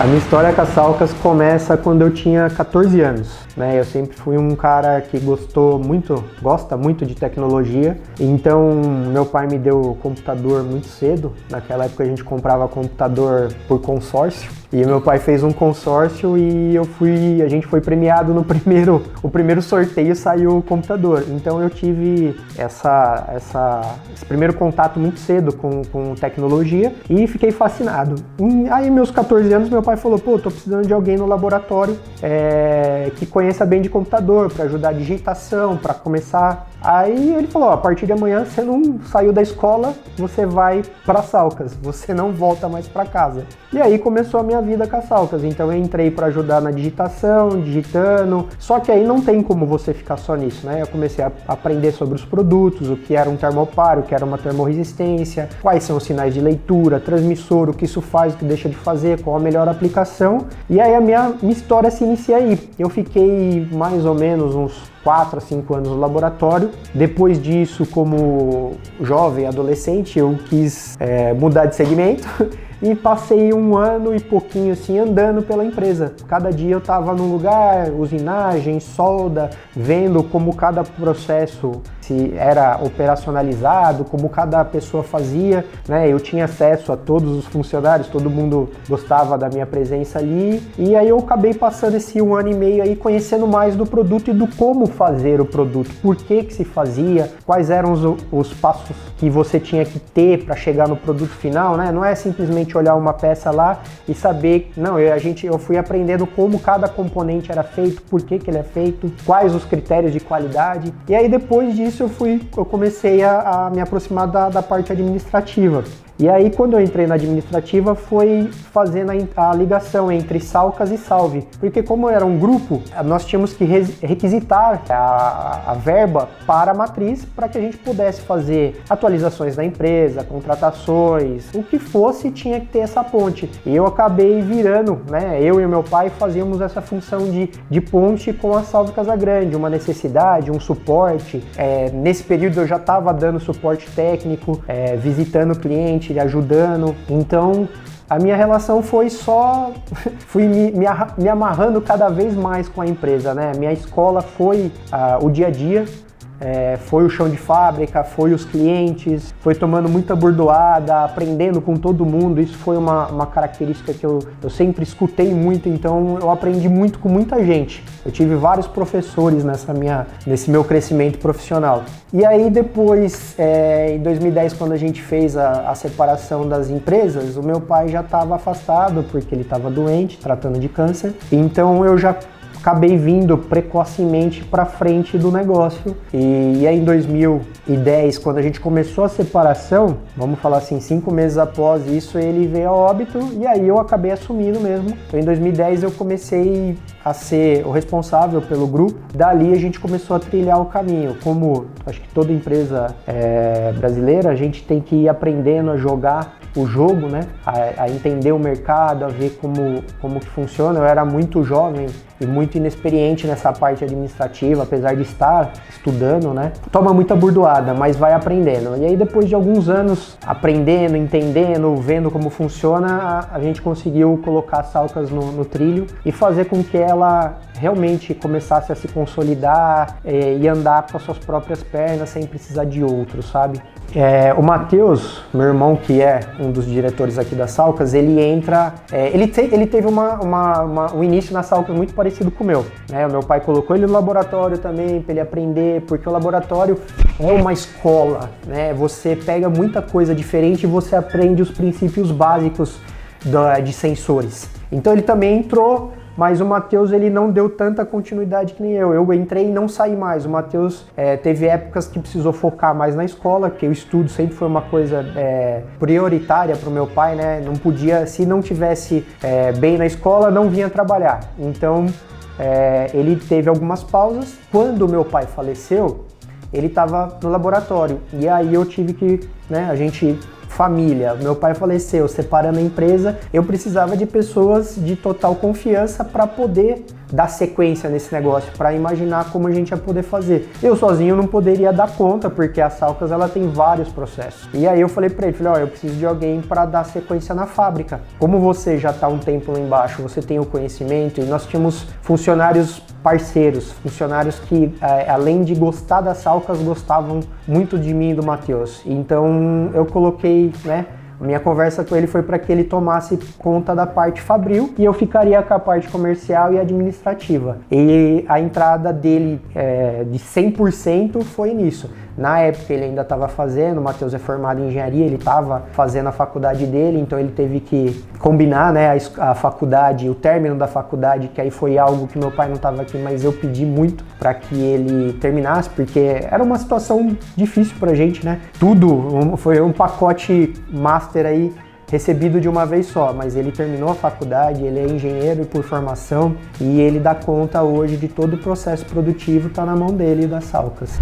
minha história com a Salcas começa quando eu tinha 14 anos, né? Eu sempre fui um cara que gosta muito de tecnologia, então meu pai me deu computador muito cedo. Naquela época a gente comprava computador por consórcio, e meu pai fez um consórcio e a gente foi premiado no primeiro sorteio, saiu o computador. Então eu tive esse primeiro contato muito cedo com tecnologia e fiquei fascinado. Aí meus 14 anos meu pai falou, pô, tô precisando de alguém no laboratório que conheça bem de computador, para ajudar a digitação, para começar. Aí ele falou, a partir de amanhã você não saiu da escola, você vai para Salcas, você não volta mais para casa. E aí começou a minha vida com a Salcas, então eu entrei para ajudar na digitação, digitando, só que aí não tem como você ficar só nisso, né? Eu comecei a aprender sobre os produtos, o que era um termopar, o que era uma termorresistência, quais são os sinais de leitura, transmissor, o que isso faz, o que deixa de fazer, qual a melhor aplicação. E aí a minha história se inicia aí. Eu fiquei mais ou menos uns 4 a 5 anos no laboratório. Depois disso, como jovem, adolescente, eu quis mudar de segmento e passei 1 ano e pouquinho assim andando pela empresa. Cada dia eu estava num lugar, usinagem, solda, vendo como cada processo se era operacionalizado, como cada pessoa fazia, né? Eu tinha acesso a todos os funcionários, todo mundo gostava da minha presença ali, e aí eu acabei passando esse 1 ano e meio aí conhecendo mais do produto e do como fazer o produto, por que se fazia, quais eram os passos que você tinha que ter para chegar no produto final, né? Não é simplesmente olhar uma peça lá e saber, não, eu fui aprendendo como cada componente era feito, por que ele é feito, quais os critérios de qualidade, e aí depois disso eu comecei a me aproximar da parte administrativa. E aí, quando eu entrei na administrativa, foi fazendo a ligação entre Salcas e Salve. Porque como era um grupo, nós tínhamos que requisitar a verba para a matriz para que a gente pudesse fazer atualizações da empresa, contratações, o que fosse tinha que ter essa ponte. E eu acabei virando, né? Eu e meu pai fazíamos essa função de ponte com a Salve Casagrande, uma necessidade, um suporte. Nesse período eu já estava dando suporte técnico, visitando o cliente, ajudando. Então a minha relação foi fui me amarrando cada vez mais com a empresa, né? Minha escola foi o dia a dia, foi o chão de fábrica, foi os clientes, foi tomando muita bordoada, aprendendo com todo mundo. Isso foi uma característica que eu sempre escutei muito, então eu aprendi muito com muita gente. Eu tive vários professores nesse meu crescimento profissional. E aí depois, em 2010, quando a gente fez a separação das empresas, o meu pai já estava afastado porque ele estava doente, tratando de câncer, então eu já acabei vindo precocemente para frente do negócio. E aí em 2010, quando a gente começou a separação, vamos falar assim, 5 meses após isso, ele veio a óbito e aí eu acabei assumindo mesmo. Então em 2010 eu comecei a ser o responsável pelo grupo. Dali a gente começou a trilhar o caminho. Como acho que toda empresa brasileira, a gente tem que ir aprendendo a jogar o jogo, né? A entender o mercado, a ver como que funciona. Eu era muito jovem e muito inexperiente nessa parte administrativa, apesar de estar estudando, né? Toma muita burdoada, mas vai aprendendo. E aí depois de alguns anos aprendendo, entendendo, vendo como funciona, a gente conseguiu colocar a Salcas no trilho e fazer com que ela realmente começasse a se consolidar e andar com as suas próprias pernas sem precisar de outros, sabe? O Matheus, meu irmão, que é um dos diretores aqui da Salcas, ele entra... ele teve um início na Salcas muito parecido com o meu, né? O meu pai colocou ele no laboratório também para ele aprender, porque o laboratório é uma escola, né? Você pega muita coisa diferente e você aprende os princípios básicos de sensores. Então ele também entrou, mas o Matheus ele não deu tanta continuidade que nem eu. Eu entrei e não saí mais. O Matheus teve épocas que precisou focar mais na escola, que o estudo sempre foi uma coisa prioritária para o meu pai, né? Não podia, se não tivesse bem na escola, não vinha trabalhar. Então ele teve algumas pausas. Quando o meu pai faleceu, ele estava no laboratório. E aí eu tive que, né, família, meu pai faleceu, separando a empresa, eu precisava de pessoas de total confiança para poder dar sequência nesse negócio, para imaginar como a gente ia poder fazer. Eu sozinho não poderia dar conta, porque a Salcas ela tem vários processos. E aí eu falei para ele, eu preciso de alguém para dar sequência na fábrica. Como você já está um tempo lá embaixo, você tem o conhecimento, e nós tínhamos funcionários parceiros, funcionários que, além de gostar das Salcas, gostavam muito de mim e do Matheus. Então eu coloquei, a minha conversa com ele foi para que ele tomasse conta da parte fabril e eu ficaria com a parte comercial e administrativa. E a entrada dele de 100% foi nisso. Na época ele ainda estava fazendo, o Matheus é formado em engenharia, ele estava fazendo a faculdade dele, então ele teve que combinar a faculdade, o término da faculdade, que aí foi algo que meu pai não estava aqui, mas eu pedi muito para que ele terminasse, porque era uma situação difícil pra gente, né? Foi um pacote master aí, recebido de uma vez só, mas ele terminou a faculdade, ele é engenheiro por formação e ele dá conta hoje de todo o processo produtivo, tá na mão dele e das Salcas.